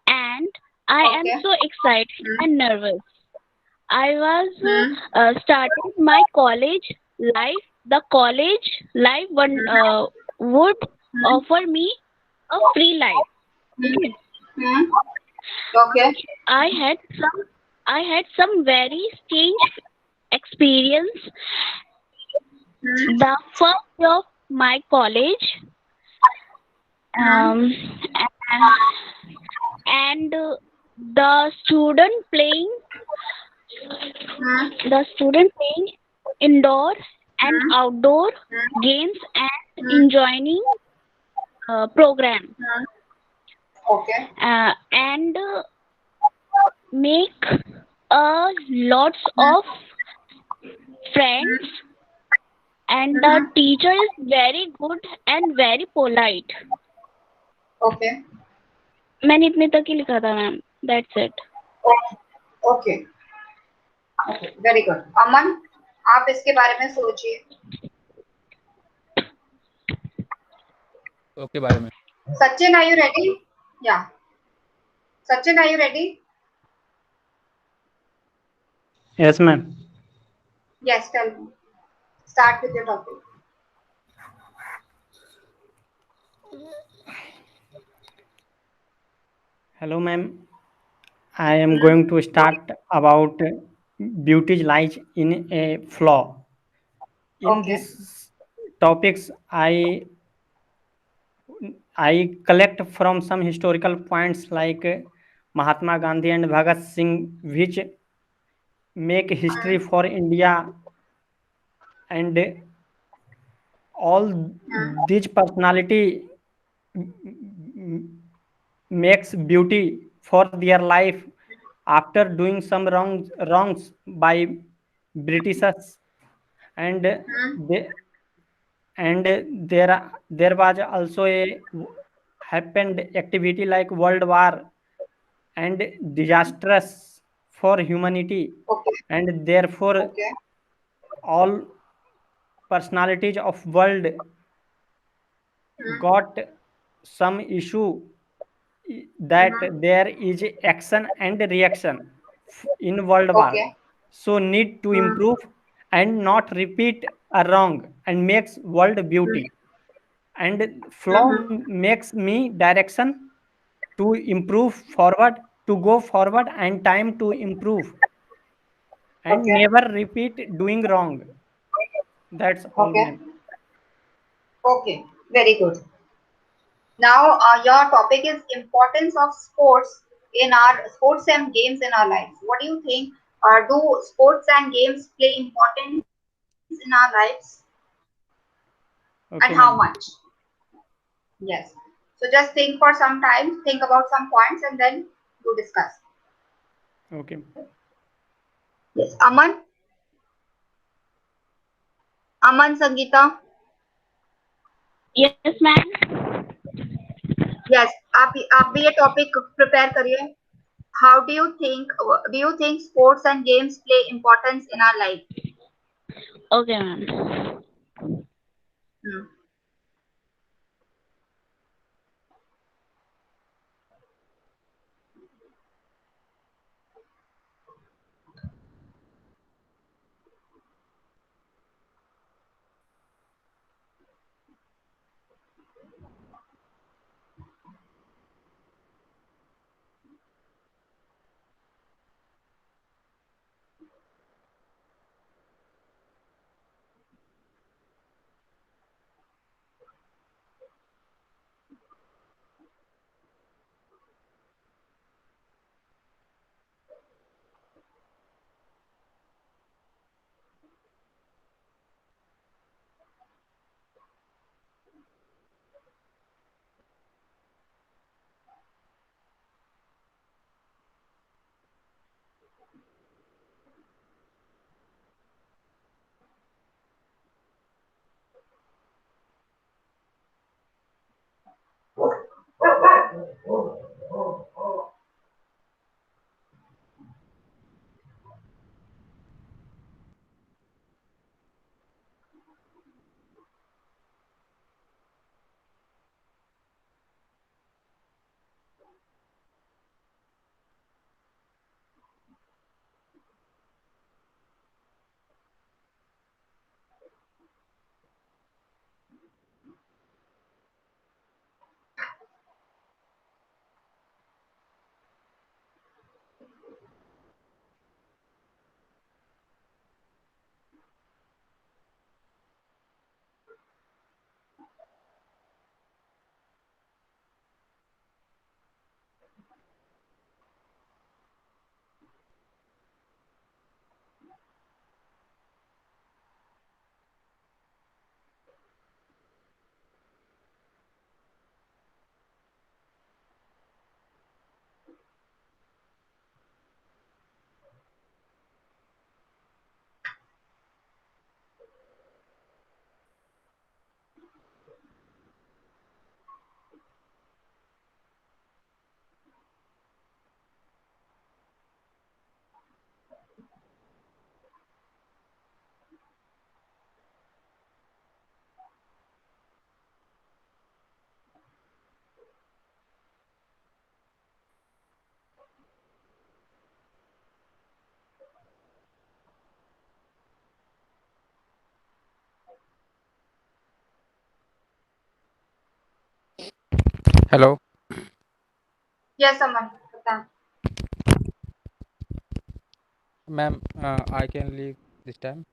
and I am Okay. so excited and nervous. I was Hmm. starting my college life. The college life would Hmm. offer me a free life. Hmm. Okay. Hmm. Okay. I had some I had some very strange experience. Hmm. The first day of my college, Hmm. um, and the student playing Hmm. the student playing indoor and Hmm. outdoor Hmm. games and Hmm. enjoying program Hmm. Okay. and make lots Hmm. of friends, Hmm. and the Hmm. teacher is very good and very polite. Okay. मैंने इतने तक ही लिखा था ma'am, that's it. Okay. Okay. Very good. अमन, आप इसके बारे में सोचिए। ओके बारे में। Sachin, are you ready? Yeah. Sachin, are you ready? Yes, ma'am. Yes, tell me. Start with your topic. Hello, ma'am. I am going to start about beauty lies in a flaw. In Okay. this topics, I collect from some historical points like Mahatma Gandhi and Bhagat Singh, which make history Hmm. for India, and all Hmm. these personality makes beauty for their life after doing some wrongs by Britishers, and Hmm. they, and there was also a happened activity like World War and Hmm. disastrous for humanity, Okay. and therefore Okay. all personalities of world Hmm. got some issue that Hmm. there is action and reaction in world war, Okay. so need to Hmm. improve and not repeat a wrong and makes world Hmm. beauty, and flow Hmm. makes me direction to improve forward, to go forward and time to improve and Okay. never repeat doing wrong. That's all, Okay. ma'am. Okay. Very good. Now, your topic is importance of sports in our sports and games in our lives. What do you think? Do sports and games play importance in our lives, and Okay, how ma'am. much? Yes. So just think for some time, think about some points, and then you discuss. Okay. Yes. Aman, Aman, Sangeeta. Yes ma'am. Yes. आप भी ये topic prepare करिए. How do you think sports and games play importance in our life? Okay ma'am. Hmm. Hello yes Aman, बताएं। Ma'am, I can leave this time?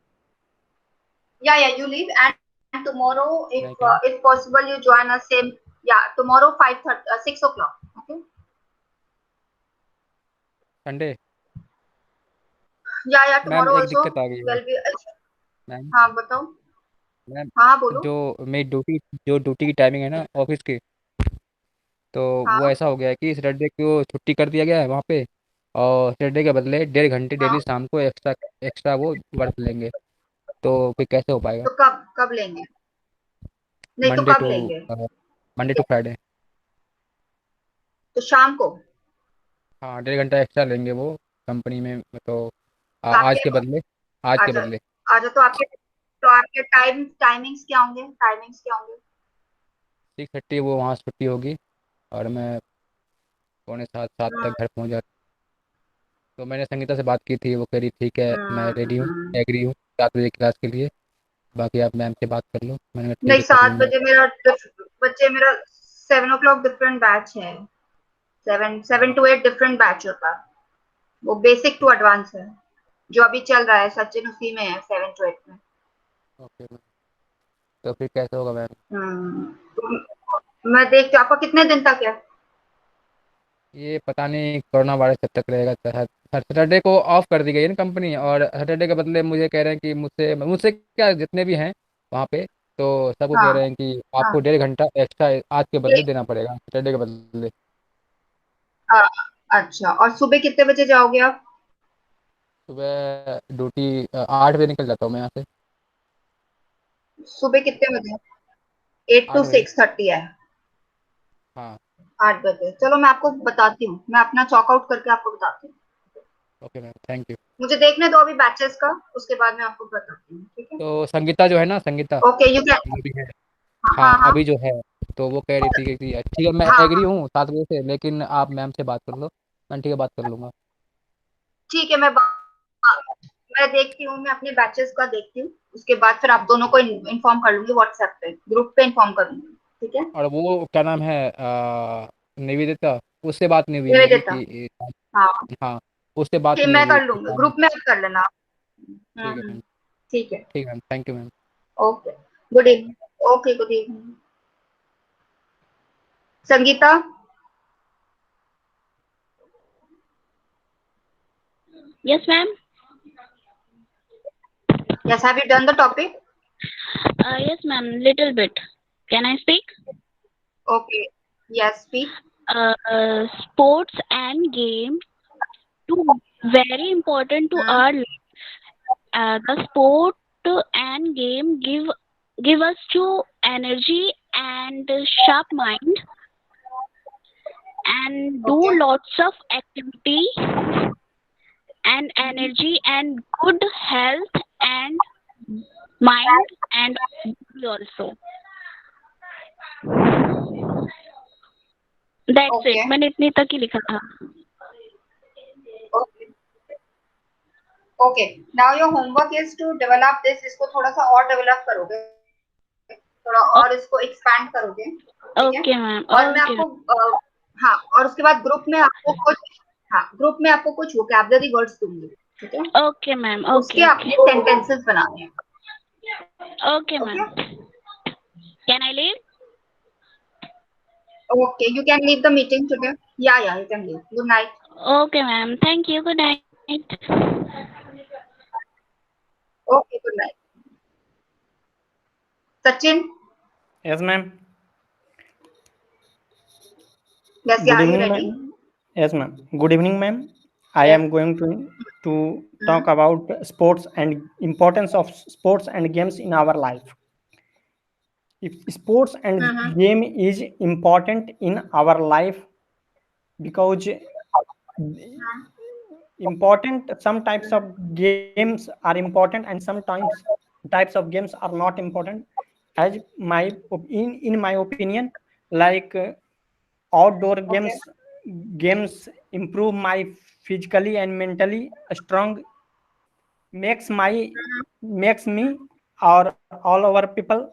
Yeah, you leave, and tomorrow, मैं if क्या if possible, you join us same. Yeah, tomorrow 5:30, 6 o'clock. Okay. Sunday? Yeah, ma'am tomorrow एक also दिक्कत आ गई है। will be. Ma'am हाँ बताओ। Ma'am हाँ बोलो। जो ड्यूटी की टाइमिंग है ना ऑफिस की, तो वो हाँ ऐसा हो गया है कि सैटरडे को छुट्टी कर दिया गया है वहाँ पे, और सैटरडे के बदले 1.5 घंटे हाँ। डेली शाम को एक्स्ट्रा एक्स्ट्रा वो वर्क लेंगे। तो फिर कैसे हो पाएगा? तो कब कब लेंगे? नहीं तो मंडे कब टू लेंगे? Monday to Friday. तो शाम को। हाँ, 1.5 घंटा एक्स्ट्रा लेंगे वो कंपनी में, तो तो आज आपके के बदले, आज के अच्छा बदले अच्छा, तो आपके टाइमिंग्स क्या होंगे? टाइमिंग्स क्या होंगे? 6:30 वो वहाँ से छुट्टी होगी, और मैं 6:45 7 हम्म, तक घर पहुँच जाता। तो मैंने संगीता से बात की थी, वो कह रही ठीक है मैं रेडी हूँ, हम्म। एग्री हूँ 7 बजे क्लास के लिए। बाकी आप मैम से बात कर लो। मैंने कहा ठीक नहीं, है कर 7 लूँगा। बजे मेरा 7 o'clock डिफरेंट बैच है। 7 to 8 डिफरेंट बैच होता है। वो बेसिक टू एडवांस है, जो अभी चल रहा है। सचिन उसी में है, 7 to 8 में। ओके मैम, तो फिर कैसे होगा मैम? तो मैं देखती हूँ आपका कितने दिन तक है। ये पता नहीं कोरोना वायरस कब तक रहेगा। सैटरडे को ऑफ कर दी गई है ना कंपनी, और सैटरडे के बदले मुझे कह रहे हैं कि मुझसे मुझसे क्या, जितने भी हैं वहाँ पे, तो सबको कह हाँ रहे हैं कि हाँ। आपको 1.5 घंटा एक्स्ट्रा आज के बदले ये देना पड़ेगा, सैटरडे के बदले। हाँ, अच्छा, और सुबह कितने बजे जाओगे आप? सुबह ड्यूटी 8 बजे निकल जाता हूँ मैं यहाँ से। सुबह कितने बजे? एट टू 8 बजे। सिक्स थर्टी है। हाँ। 8 बजे, चलो मैं आपको बताती हूँ। मैं अपना चॉकआउट करके आपको बताती हूँ। Okay ma'am, thank you. मुझे देखने दो अभी बैचेस का, उसके बाद मैं आपको बताती हूँ, ठीक है? तो संगीता जो है ना, संगीता ओके, यू कैन। जो भी है, हाँ हाँ हाँ हाँ। अभी जो है, तो वो कह रही थी कि ठीक है मैं हाँ एग्री हाँ, हूँ 7 बजे से, लेकिन आप मैम से बात कर लो। मैं ठीक है बात कर लूँगा। ठीक है। मैं देखती हूँ, मैं अपने बैचेस का देखती हूँ। उसके बाद फिर आप दोनों को इन्फॉर्म कर लूंगी, व्हाट्सएप पे ग्रुप पे इन्फॉर्म करूंगी। ठीक है? और वो क्या नाम है, निवेदिता, उससे बात नहीं हुई मेरी निवेदिता। कि हाँ हाँ, उससे बात ठीक, नहीं मैं हुई कर कि लूंगी, क्या नाम। ग्रुप में ऐड कर लेना। ठीक है मैम। ठीक है। ठीक है ma'am, thank you ma'am. Okay, good evening. Okay, good evening. Sangeeta. Yes, ma'am. Yes, have you done the topic? Yes, ma'am. Little bit. Can I speak? Okay, yes speak. Sports and game to very important to our life. The sport and game give us to energy and sharp mind. and do Okay. lots of activity and energy and good health and mind and body also. That's it. Okay. मैंने इतने तक ही लिखा था. Okay. Okay. Now your homework is to develop this. इसको थोड़ा सा और develop करोगे, थोड़ा और इसको expand करोगे, ठीक है? Okay ma'am. और मैं Okay. आपको हाँ, और उसके बाद ग्रुप में आपको कुछ vocabulary words दूंगी, ठीक है? Okay ma'am. उसके Okay. आपने sentences बनाने हैं. Okay ma'am. Can I leave? Okay, you can leave the meeting today. Yeah, you can leave. Good night. Okay ma'am. Thank you. Good night. Okay, good night. Sachin? Yes, ma'am. Yes, Good yeah, are you evening, ready? ma'am. Yes, ma'am. Good evening, ma'am. I Yes. am going to talk about sports and importance of sports and games in our life. If sports and game is important in our life because important, some types of games are important and sometimes types of games are not important. As in my opinion, like outdoor games improve my physically and mentally strong, makes me or all our people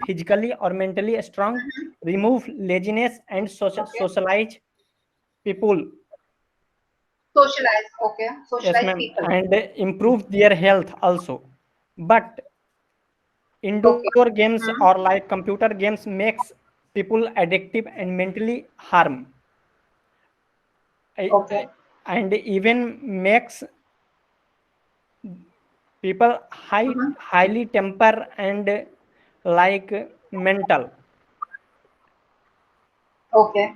physically or mentally strong, remove laziness and socialize people. Socialize. Okay. Yes, Socialize ma'am, people. and improve their health also. But indoor Okay. games or like computer games makes people addictive and mentally harm. Okay. And even makes people highly temper and like mental. Okay.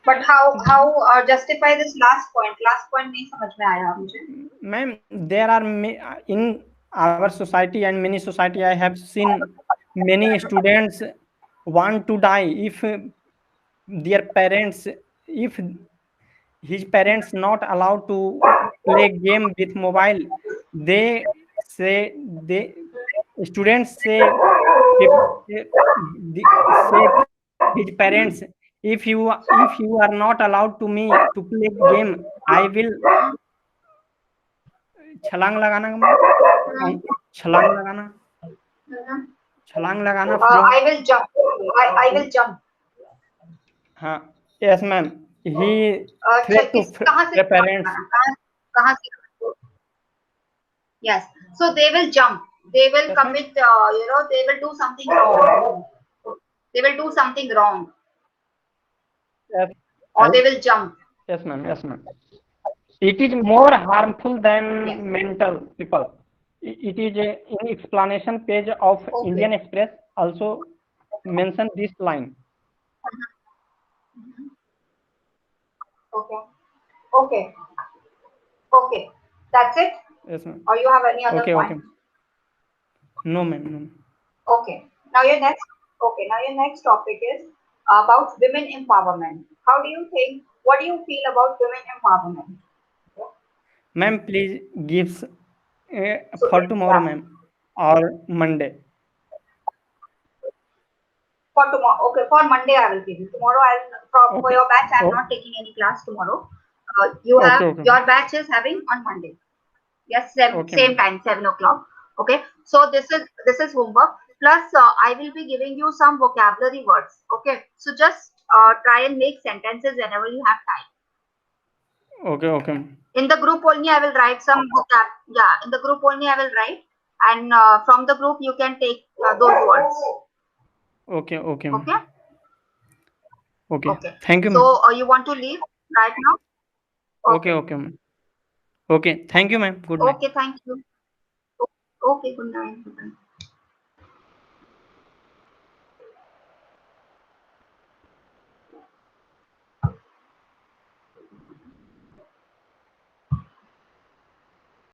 But how justify this last point? Last point नहीं समझ में आया मुझे. Ma'am, there are in our society and many society I have seen many students want to die if their parents, if his parents not allowed to play game with mobile, they say, they students say, say his parents, if you are not allowed to me to play game, I will छलांग लगाना. छलांग लगाना. छलांग लगाना from. I will jump. I will jump. हाँ. Yes, ma'am. He threat to कहाँ से their parents. कहाँ से? Yes. So they will jump. They will Yes, ma'am. commit. They will do something wrong. They will do something wrong, Yes. or they will jump. Yes, ma'am. Yes, ma'am. It is more harmful than Yes. mental people. It is in explanation page of Okay. Indian Express also mention this line. Okay. Okay. Okay. That's it. Yes, ma'am. Or you have any other Okay, point? okay. No, ma'am. No. Okay. Now your next topic is about women empowerment. How do you think? What do you feel about women empowerment? Ma'am, please gives for tomorrow, ma'am, or Monday. For tomorrow. Okay, for Monday I will give you. Tomorrow for your batch I am not taking any class tomorrow. You have Okay. your batch is having on Monday. Yes, Okay, same ma'am. time, 7 o'clock. Okay. So this is homework. Plus, I will be giving you some vocabulary words. Okay. So just try and make sentences whenever you have time. Okay, okay. In the group only, I will write some vocab. Yeah, in the group only, I will write, and from the group you can take those words. Okay, okay. Okay. Okay. Okay. Thank you, So ma'am. you want to leave right now? Okay, okay, ma'am. Okay. Thank you, ma'am. Good night. Okay. Thank you. Okay. Good night. Good night.